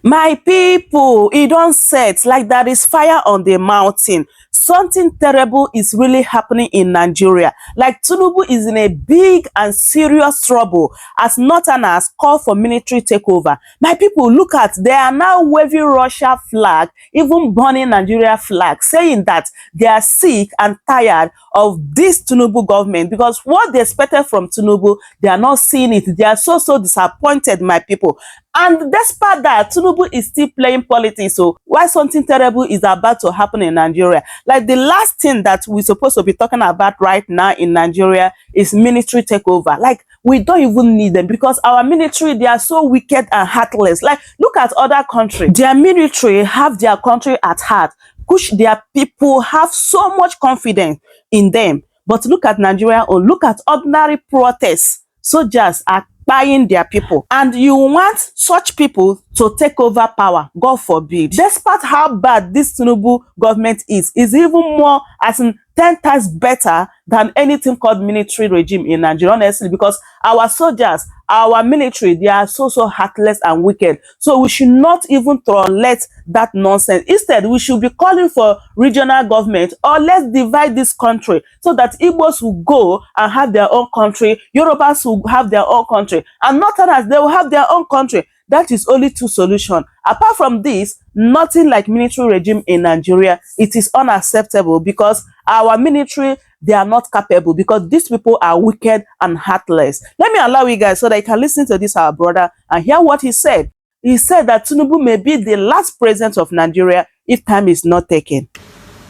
My people, it don't set like there is fire on the mountain. Something terrible is really happening in Nigeria. Like Tinubu is in a big and serious trouble as Northerners call for military takeover. My people, look at, they are now waving Russia flag, even burning Nigeria flag, saying that they are sick and tired of this Tinubu government because what they expected from Tinubu, they are not seeing it. They are so disappointed, my people. And despite that, Tinubu is still playing politics. So why something terrible is about to happen in Nigeria? Like the last thing that we're supposed to be talking about right now in Nigeria is military takeover. Like we don't even need them because our military, they are so wicked and heartless. Like look at other countries. Their military have their country at heart, push their people, have so much confidence in them. But look at Nigeria or look at ordinary protests. Soldiers are buying their people, and you want such people to take over power, God forbid. Despite how bad this Tinubu government is even more as in 10 times better than anything called military regime in Nigeria, honestly, because our soldiers, our military, they are so heartless and wicked. So we should not even tolerate that nonsense. Instead, we should be calling for regional government, or let's divide this country so that Igbos will go and have their own country, Yorubas will have their own country, and Northerners, they will have their own country. That is only two solutions. Apart from this, nothing like military regime in Nigeria. It is unacceptable because our military, they are not capable because these people are wicked and heartless. Let me allow you guys so that you can listen to this, our brother, and hear what he said. He said that Tinubu may be the last president of Nigeria if time is not taken.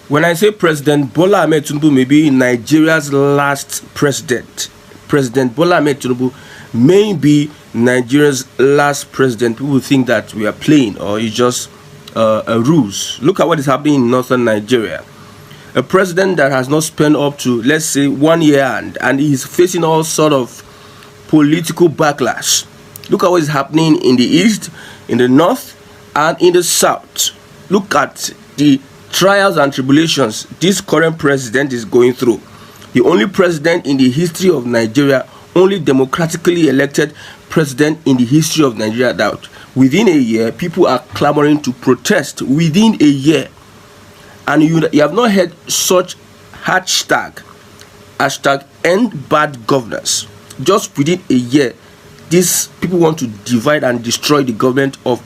When I say President Bola Ahmed Tinubu may be Nigeria's last president, President Bola Ahmed Tinubu may be Nigeria's last president, people think that we are playing or it's just a ruse. Look at what is happening in northern Nigeria. A president that has not spent up to, let's say, 1 year and he's facing all sort of political backlash. Look at what is happening in the east, in the north, and in the south. Look at the trials and tribulations this current president is going through. The only president in the history of Nigeria, only democratically elected president in the history of Nigeria, that within a year people are clamoring to protest within a year. And you have not heard such hashtag end bad governance. Just within a year, these people want to divide and destroy the government of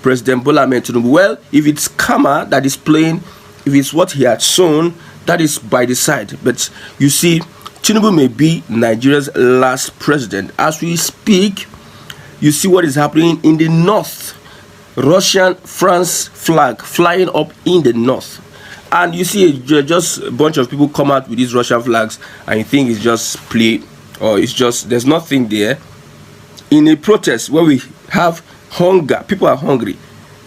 President Bola Ahmed Tinubu. Well, if it's karma that is playing, if it's what he had sown, that is by the side. But you see, Tinubu may be Nigeria's last president. As we speak, you see what is happening in the north. Russian France flag flying up in the north. And you see just a bunch of people come out with these Russian flags and you think it's just play, or it's just, there's nothing there. In a protest where we have hunger, people are hungry,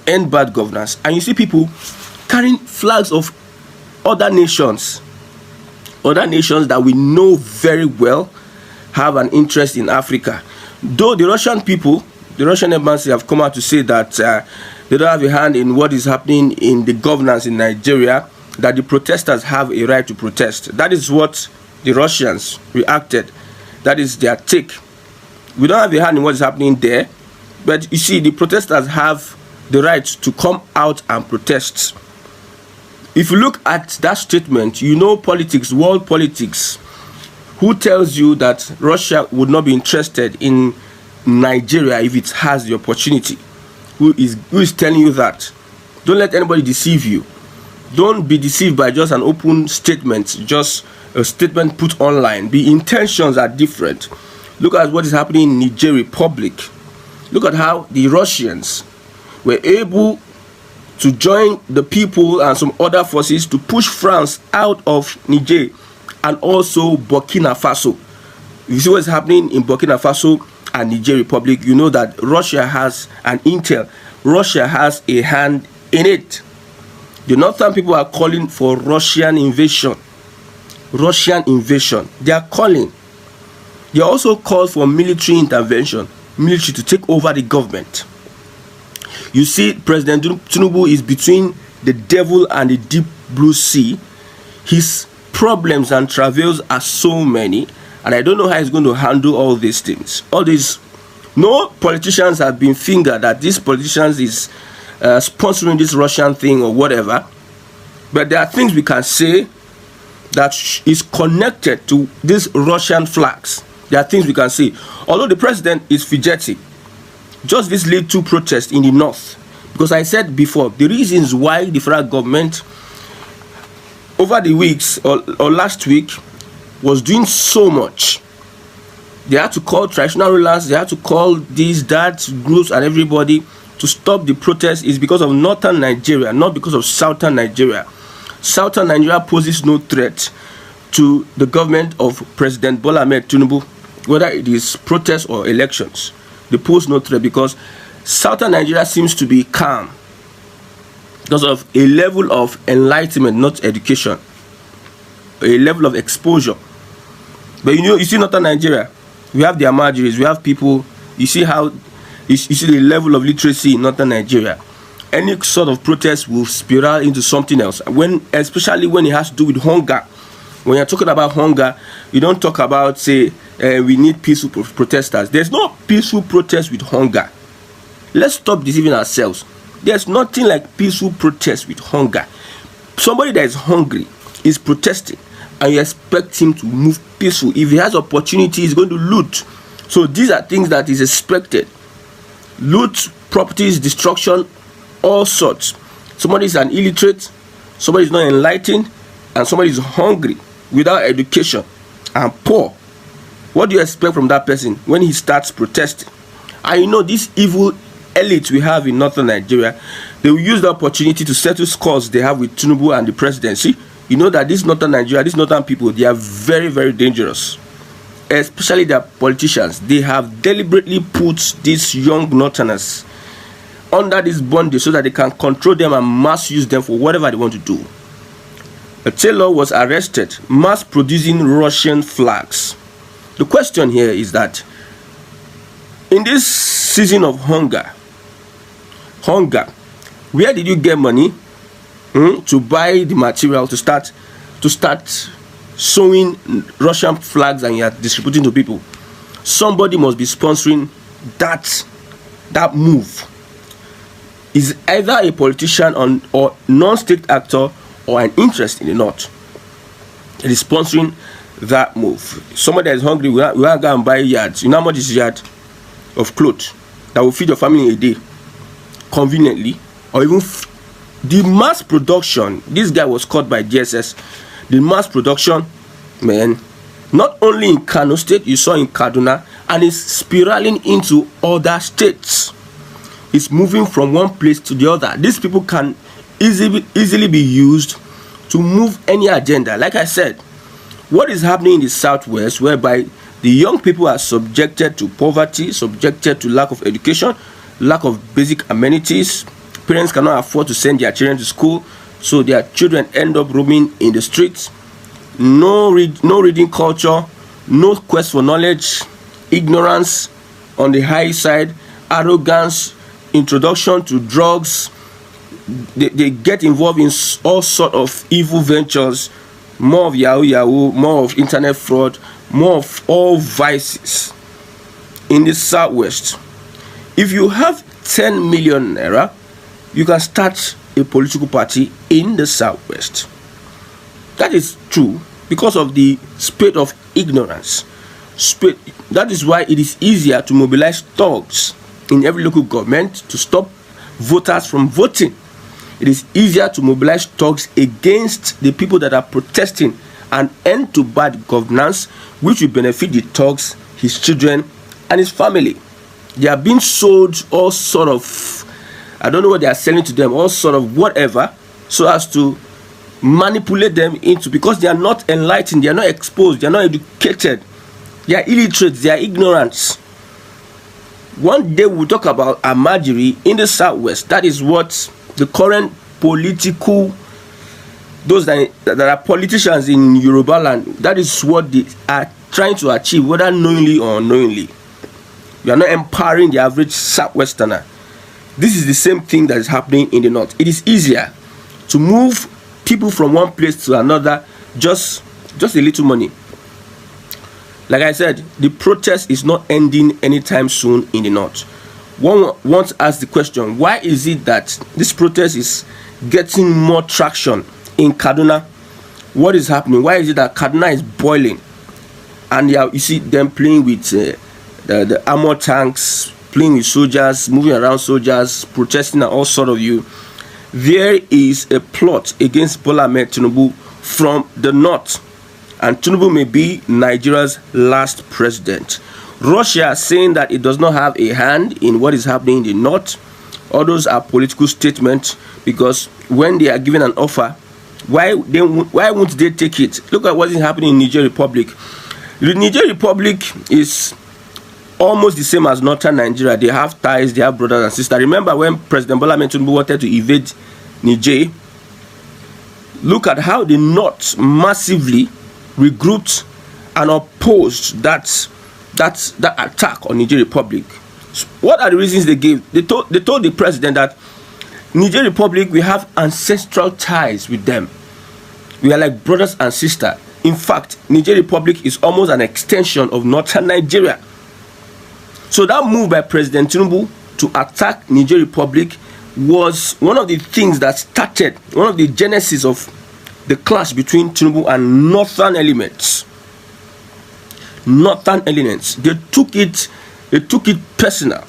end bad governance, and you see people carrying flags of other nations that we know very well have an interest in Africa. Though the Russian people, the Russian embassy have come out to say that they don't have a hand in what is happening in the governance in Nigeria, that the protesters have a right to protest. That is what the Russians reacted. That is their take. We don't have a hand in what is happening there, but you see, the protesters have the right to come out and protest. If you look at that statement, you know politics, world politics. Who tells you that Russia would not be interested in Nigeria if it has the opportunity? Who is telling you that? Don't let anybody deceive you. Don't be deceived by just an open statement, just a statement put online. The intentions are different. Look at what is happening in Niger Republic. Look at how the Russians were able to join the people and some other forces to push France out of Niger and also Burkina Faso. You see what's happening in Burkina Faso and Niger Republic, you know that Russia has an intel. Russia has a hand in it. The northern people are calling for Russian invasion. Russian invasion. They are calling. They also call for military intervention, military to take over the government. You see, President Tinubu is between the devil and the deep blue sea. His problems and travails are so many, and I don't know how he's going to handle all these things, all these No politicians have been fingered that this politicians is sponsoring this Russian thing or whatever. But there are things we can say that is connected to these Russian flags. There are things we can say. Although the president is fidgety, just this led to protest in the north. Because I said before, the reasons why the federal government over the weeks or last week was doing so much. They had to call traditional rulers, they had to call these, that, groups and everybody to stop the protest is because of northern Nigeria, not because of southern Nigeria. Southern Nigeria poses no threat to the government of President Bola Ahmed Tinubu, whether it is protests or elections. They pose no threat because southern Nigeria seems to be calm because of a level of enlightenment, not education, a level of exposure. But you see northern Nigeria, we have the Amajiris, we have people, you see how, you see the level of literacy in northern Nigeria. Any sort of protest will spiral into something else, especially when it has to do with hunger. When you're talking about hunger, you don't talk about, say, we need peaceful protesters. There's no peaceful protest with hunger. Let's stop deceiving ourselves. There's nothing like peaceful protest with hunger. Somebody that is hungry is protesting, and you expect him to move peaceful. If he has opportunity, he's going to loot. So these are things that is expected. Loot, properties, destruction, all sorts. Somebody is an illiterate, somebody is not enlightened, and somebody is hungry, without education, and poor. What do you expect from that person when he starts protesting? And you know, this evil elite we have in northern Nigeria, they will use the opportunity to settle scores they have with Tinubu and the presidency. You know that this northern Nigeria, these northern people, they are very, very dangerous. Especially their politicians. They have deliberately put these young northerners under this bondage so that they can control them and mass use them for whatever they want to do. A tailor was arrested mass producing Russian flags. The question here is that in this season of hunger, where did you get money to buy the material to start sewing Russian flags and you are distributing to people? Somebody must be sponsoring that move. Is either a politician or non-state actor or an interest in the north. It is sponsoring that move. Somebody that is hungry will go and buy yards. You know how much is a yard of clothes that will feed your family a day conveniently? Or even the mass production. This guy was caught by DSS. The mass production, man, not only in Kano State, you saw in Kaduna, and it's spiraling into other states. It's moving from one place to the other. These people can easily be used to move any agenda. Like I said, what is happening in the southwest, whereby the young people are subjected to poverty, subjected to lack of education, lack of basic amenities. Parents cannot afford to send their children to school, so their children end up roaming in the streets. No reading culture, no quest for knowledge, ignorance on the high side, arrogance, introduction to drugs. They get involved in all sort of evil ventures, more of yahoo, more of internet fraud, more of all vices in the southwest. If you have 10 million naira, you can start a political party in the southwest. That is true because of the spate of ignorance. That is why it is easier to mobilize thugs in every local government to stop voters from voting. It is easier to mobilize thugs against the people that are protesting and end to bad governance, which will benefit the thugs, his children, and his family. They are being sold all sort of, I don't know what they are selling to them, all sort of whatever, so as to manipulate them into, because they are not enlightened, they are not exposed, they are not educated, they are illiterate, they are ignorant. One day we'll talk about Amajiri in the southwest. That is what the current political, those that are politicians in Yoruba land, that is what they are trying to achieve, whether knowingly or unknowingly. We are not empowering the average southwesterner. This is the same thing that is happening in the north. It is easier to move people from one place to another, just a little money. Like I said, the protest is not ending anytime soon in the north. One wants to ask the question, why is it that this protest is getting more traction in Kaduna? What is happening? Why is it that Kaduna is boiling? And you see them playing with the armor tanks, playing with soldiers, moving around soldiers, protesting and all sort of you. There is a plot against Bola Ahmed Tinubu from the north, and Tinubu may be Nigeria's last president. Russia saying that it does not have a hand in what is happening in the north. All those are political statements, because when they are given an offer, why won't they take it? Look at what is happening in Niger Republic. The Niger Republic is almost the same as northern Nigeria. They have ties, they have brothers and sisters. Remember when President Bola Ahmed Tinubu wanted to invade Niger? Look at how the north massively regrouped and opposed that attack on Niger Republic. So what are the reasons they gave? They told the president that Niger Republic, we have ancestral ties with them. We are like brothers and sisters. In fact, Niger Republic is almost an extension of northern Nigeria. So that move by President Tinubu to attack Niger Republic was one of the things that started, one of the genesis of the clash between Tinubu and northern elements. Northern elements. They took it personal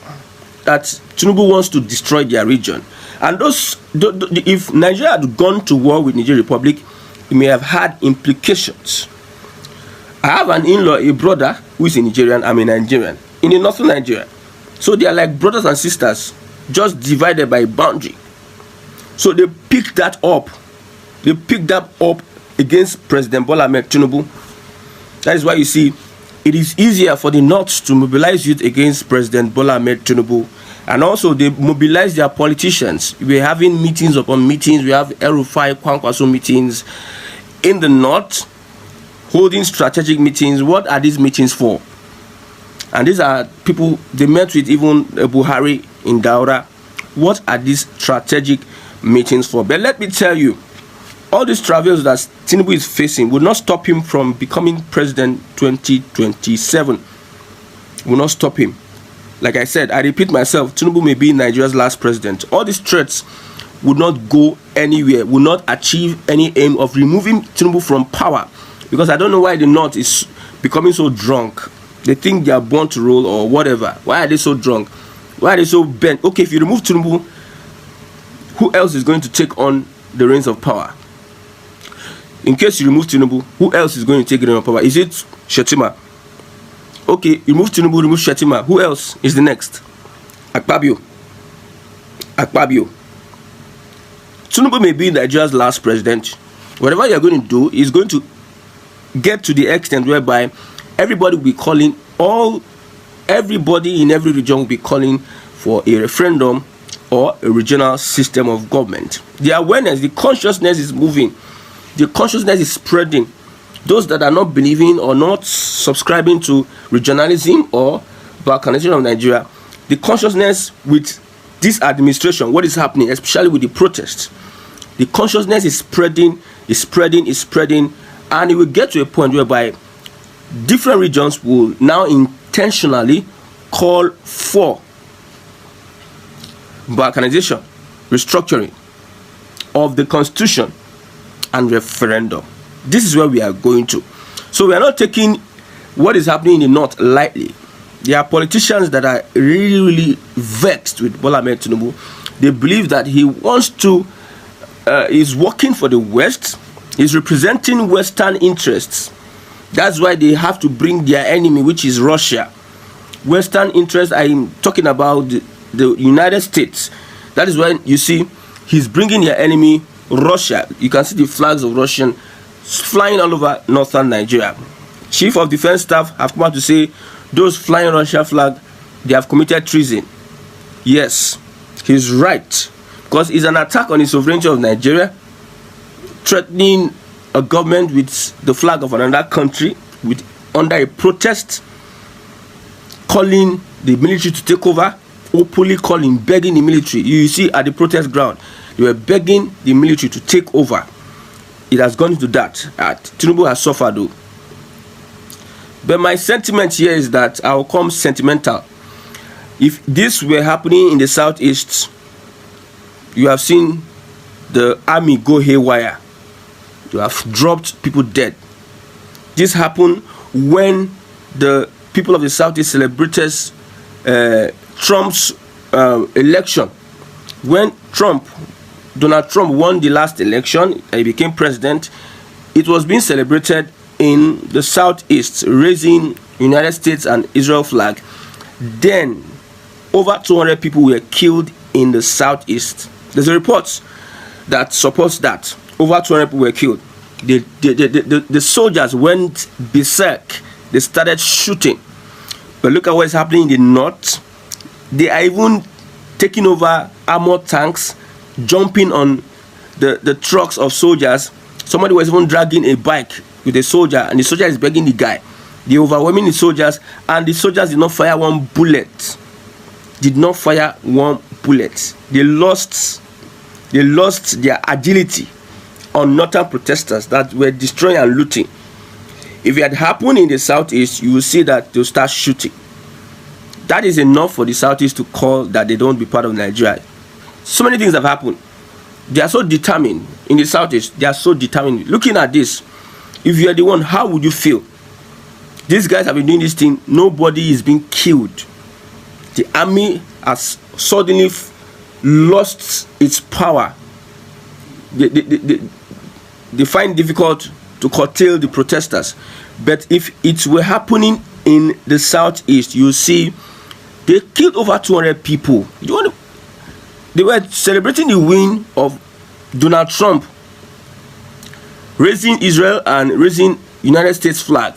that Tinubu wants to destroy their region. And if Nigeria had gone to war with Niger Republic, it may have had implications. I have an in-law, a brother who is a Nigerian. I'm a Nigerian in the northern Nigeria. So they are like brothers and sisters, just divided by a boundary. So they picked that up. They picked that up against President Bola Ahmed Tinubu. That is why you see it is easier for the North to mobilize youth against President Bola Ahmed Tinubu. And also they mobilize their politicians. We're having meetings upon meetings. We have El-Rufai, Kwankwaso meetings in the North, holding strategic meetings. What are these meetings for? And these are people, they met with even Buhari in Daura. What are these strategic meetings for? But let me tell you, all these travels that Tinubu is facing will not stop him from becoming president 2027. Will not stop him. Like I said, I repeat myself, Tinubu may be Nigeria's last president. All these threats would not go anywhere, will not achieve any aim of removing Tinubu from power. Because I don't know why the North is becoming so drunk. They think they are born to rule or whatever. Why are they so drunk? Why are they so bent? Okay, if you remove Tinubu, who else is going to take on the reins of power? In case you remove Tinubu, who else is going to take the reins of power? Is it Shetima? Okay, you remove Tinubu, remove Shetima. Who else is the next? Akpabio. Tinubu may be Nigeria's last president. Whatever you're going to do is going to get to the extent whereby everybody will be calling, everybody in every region will be calling for a referendum or a regional system of government. The awareness, the consciousness is moving. The consciousness is spreading. Those that are not believing or not subscribing to regionalism or balkanization of Nigeria, the consciousness with this administration, what is happening, especially with the protests, the consciousness is spreading, and it will get to a point whereby different regions will now intentionally call for balkanization, restructuring of the constitution and referendum. This is where we are going to. So we are not taking what is happening in the North lightly. There are politicians that are really vexed with Bola Ahmed Tinubu. They believe that he wants to, is working for the West, is representing Western interests. That's why they have to bring their enemy, which is Russia. Western interests, I'm talking about the United States. That is why you see he's bringing their enemy, Russia. You can see the flags of Russian flying all over northern Nigeria. Chief of Defense Staff have come out to say those flying Russia flag, they have committed treason. Yes, he's right, because it's an attack on the sovereignty of Nigeria, threatening a government with the flag of another country, with under a protest, calling the military to take over, openly calling, begging the military. You see at the protest ground, they were begging the military to take over. It has gone into that. Tinubu has suffered though. But my sentiment here is that I'll come sentimental. If this were happening in the southeast, you have seen the army go haywire. You have dropped people dead. This happened when the people of the southeast celebrated Trump's election. When Donald Trump won the last election and he became president, it was being celebrated in the southeast, raising United States and Israel flag. Then over 200 people were killed in the southeast. There's a report that supports that. Over 200 people were killed. The soldiers went berserk. They started shooting. But look at what is happening in the north. They are even taking over armored tanks, jumping on the trucks of soldiers. Somebody was even dragging a bike with a soldier, and the soldier is begging the guy. They overwhelming the soldiers, and the soldiers did not fire one bullet. Did not fire one bullet. They lost their agility on northern protesters that were destroying and looting. If it had happened in the southeast, you will see that they'll start shooting. That is enough for the southeast to call that they don't be part of Nigeria. So many things have happened. They are so determined in the southeast. They are so determined. Looking at this, if you are the one, how would you feel? These guys have been doing this thing. Nobody is being killed. The army has suddenly lost its power. They find it difficult to curtail the protesters. But if it were happening in the southeast, you see they killed over 200 people. They were celebrating the win of Donald Trump, raising Israel and raising United States flag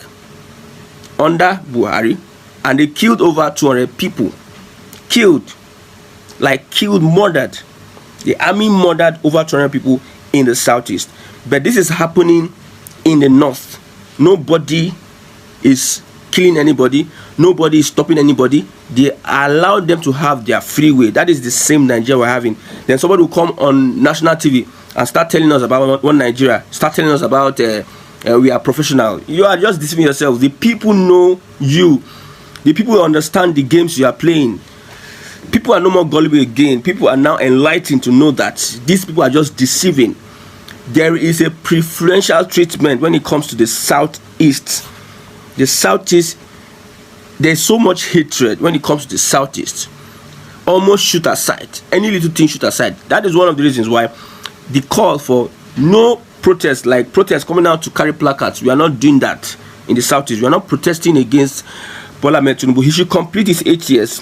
under Buhari, and they killed over 200 people. Killed, murdered. The army murdered over 200 people in the southeast. But this is happening in the north. Nobody is killing anybody. Nobody is stopping anybody. They allow them to have their free way. That is the same Nigeria we're having. Then somebody will come on national TV and start telling us about one Nigeria. Start telling us about we are professional. You are just deceiving yourself. The people know you. The people understand the games you are playing. People are no more gullible again. People are now enlightened to know that these people are just deceiving. There is a preferential treatment when it comes to the southeast. The southeast, there's so much hatred when it comes to the southeast. Almost shoot aside. Any little thing shoot aside. That is one of the reasons why the call for no protest, like protests coming out to carry placards, we are not doing that in the southeast. We are not protesting against Bola Ahmed Tinubu. He should complete his 8 years.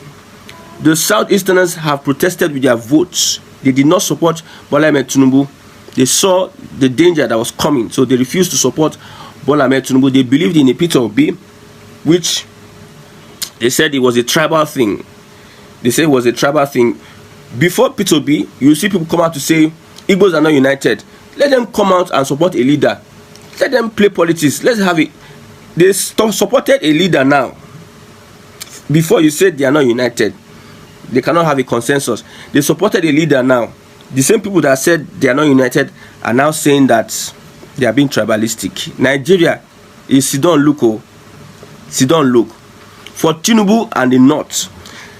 The Southeasterners have protested with their votes. They did not support Bola Ahmed Tinubu. They saw the danger that was coming, so they refused to support Bola Ahmed Tinubu. They believed in a Peter Obi, which they said it was a tribal thing. They said it was a tribal thing. Before Peter Obi, you see people come out to say Igbos are not united. Let them come out and support a leader. Let them play politics. Let's have it. They supported a leader now. Before you said they are not united. They cannot have a consensus. They supported a leader now. The same people that said they are not united are now saying that they are being tribalistic. Nigeria is Sidon Luko. Sidon look. For Tinubu and the North,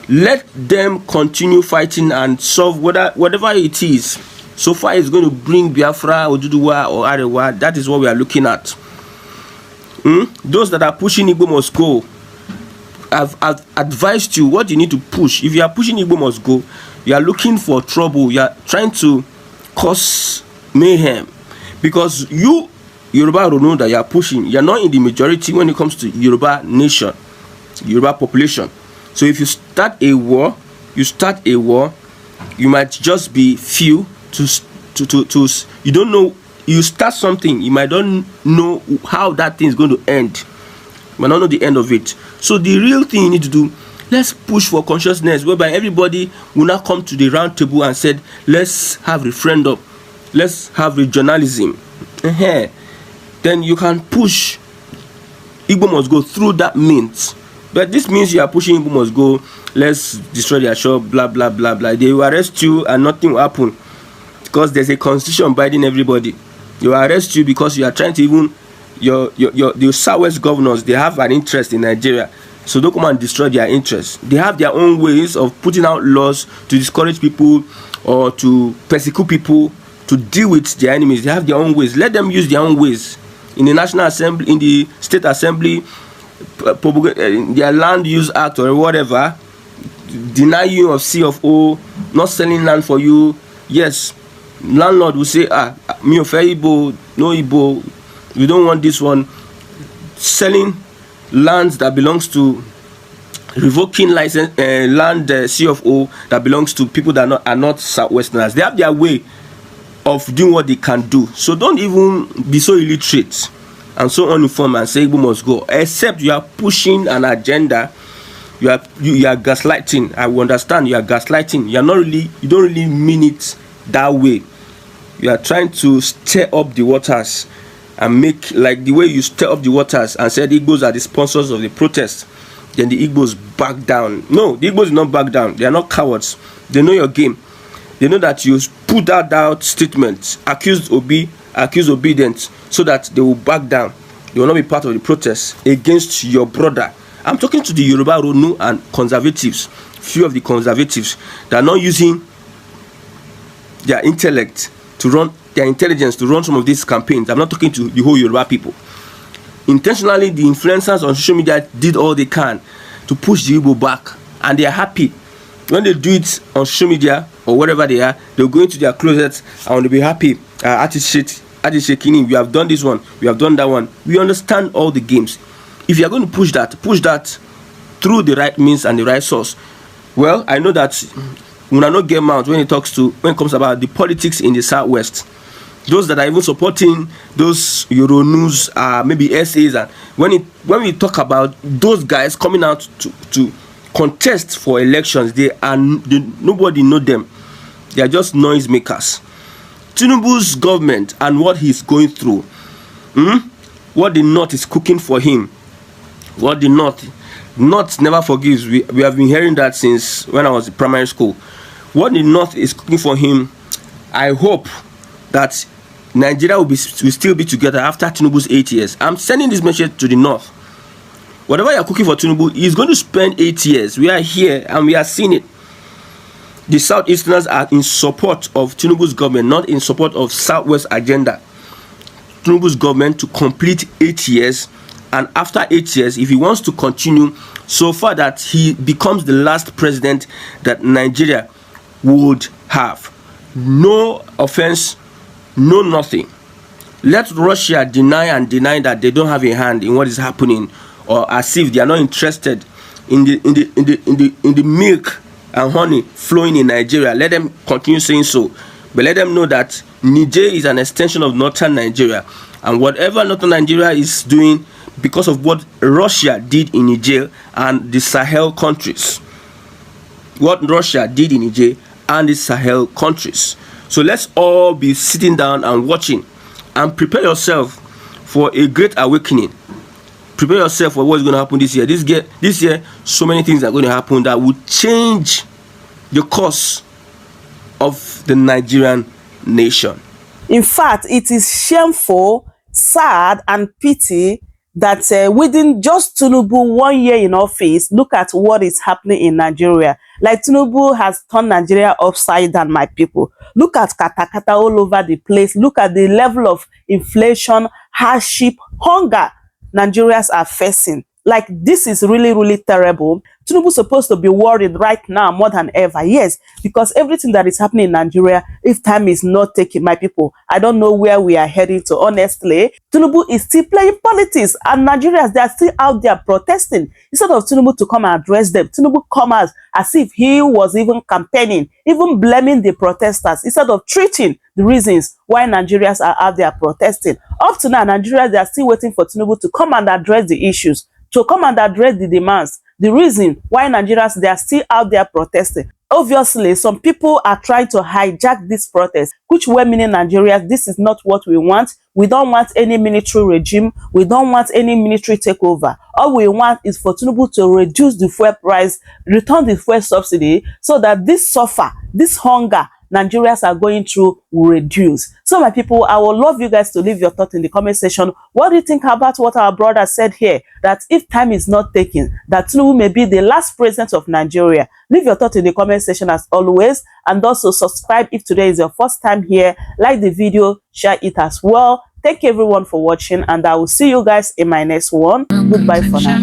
let them continue fighting and solve whatever it is. So far it's going to bring Biafra, Oduduwa or Arewa. That is what we are looking at. Those that are pushing Igbo must go. I've advised you what you need to push. If you are pushing Igbo must go, you are looking for trouble. You are trying to cause mayhem. Because you, Yoruba will know that you are pushing. You are not in the majority when it comes to Yoruba nation, Yoruba population. So if you start a war, you might just be few to you don't know. You start something, you might don't know how that thing is going to end. You might not know the end of it. So the real thing you need to do, let's push for consciousness whereby everybody will now come to the round table and said, let's have referendum, let's have regionalism. Then you can push Igbo must go through that means. But this means you are pushing Igbo must go, let's destroy their shop, blah blah blah blah. They will arrest you and nothing will happen because there's a constitution binding everybody. They will arrest you because you are trying to even the Southwest governors, they have an interest in Nigeria. So don't come and destroy their interests. They have their own ways of putting out laws to discourage people or to persecute people, to deal with their enemies. They have their own ways. Let them use their own ways. In the National Assembly, in the State Assembly, their Land Use Act or whatever, deny you of C of O, not selling land for you. Yes, landlord will say, me of Igbo, no Igbo, we don't want this one. Selling lands that belongs to, revoking license land C of O that belongs to people that are not Southwesterners. They have their way of doing what they can do. So don't even be so illiterate and so uninformed and say Igbo must go. Except you are pushing an agenda. You are gaslighting. I will understand you are gaslighting. You don't really mean it that way. You are trying to stir up the waters and make, like the way you stir up the waters and said Igbos are the sponsors of the protest, then the Igbos back down. No, the Igbos do not back down. They are not cowards. They know your game. They know that you put that out statement, accused obedient, so that they will back down. They will not be part of the protest against your brother. I'm talking to the Yoruba Ronu and conservatives, few of the conservatives that are not using their intellect to run, their intelligence to run some of these campaigns. I'm not talking to the whole Yoruba people. Intentionally, the influencers on social media did all they can to push the Igbo back, and they are happy. When they do it on social media or wherever they are, they'll go into their closets and they'll be happy. Artist shaking, we have done this one, we have done that one. We understand all the games. If you are going to push that through the right means and the right source. Well, I know that we will not get mouth when it comes about the politics in the Southwest. Those that are even supporting those Euro news, maybe SAs, and when we talk about those guys coming out to contest for elections, nobody know them. They are just noise makers. Tinubu's government and what he's going through, what the North is cooking for him, what the North never forgives. We have been hearing that since when I was in primary school. What the North is cooking for him, I hope that Nigeria will still be together after Tinubu's 8 years. I'm sending this message to the North. Whatever you're cooking for Tinubu, he's going to spend 8 years. We are here and we are seeing it. The Southeasterners are in support of Tinubu's government, not in support of Southwest agenda. Tinubu's government to complete 8 years, and after 8 years, if he wants to continue so far that he becomes the last president that Nigeria would have. No offense, no nothing. Let Russia deny that they don't have a hand in what is happening, or as if they are not interested in the milk and honey flowing in Nigeria. Let them continue saying so, but let them know that Niger is an extension of northern Nigeria, and whatever northern Nigeria is doing because of what Russia did in Niger and the Sahel countries. What Russia did in Niger and the Sahel countries. So let's all be sitting down and watching, and prepare yourself for a great awakening. Prepare yourself for what's going to happen this year. This year, so many things are going to happen that will change the course of the Nigerian nation. In fact, it is shameful, sad, and pity that within just Tinubu 1 year in office, look at what is happening in Nigeria. Like Tinubu has turned Nigeria upside down, my people. Look at katakata all over the place. Look at the level of inflation, hardship, hunger Nigerians are facing. Like, this is really, really terrible. Tinubu is supposed to be worried right now more than ever. Yes, because everything that is happening in Nigeria, if time is not taken, my people, I don't know where we are heading to, honestly. Tinubu is still playing politics, and Nigerians, they are still out there protesting. Instead of Tinubu to come and address them, Tinubu comes as if he was even campaigning, even blaming the protesters, instead of treating the reasons why Nigerians are out there protesting. Up to now, Nigerians, they are still waiting for Tinubu to come and address the issues, to come and address the demands, the reason why Nigerians, they are still out there protesting. Obviously, some people are trying to hijack this protest, which were meaning Nigerians, this is not what we want. We don't want any military regime. We don't want any military takeover. All we want is for Tinubu to reduce the fuel price, return the fuel subsidy, so that this hunger Nigerians are going through will reduce. So my people, I would love you guys to leave your thoughts in the comment section. What do you think about what our brother said here? That if time is not taken, that Tinubu may be the last president of Nigeria. Leave your thoughts in the comment section as always. And also subscribe if today is your first time here. Like the video, share it as well. Thank you everyone for watching, and I will see you guys in my next one. Goodbye for now.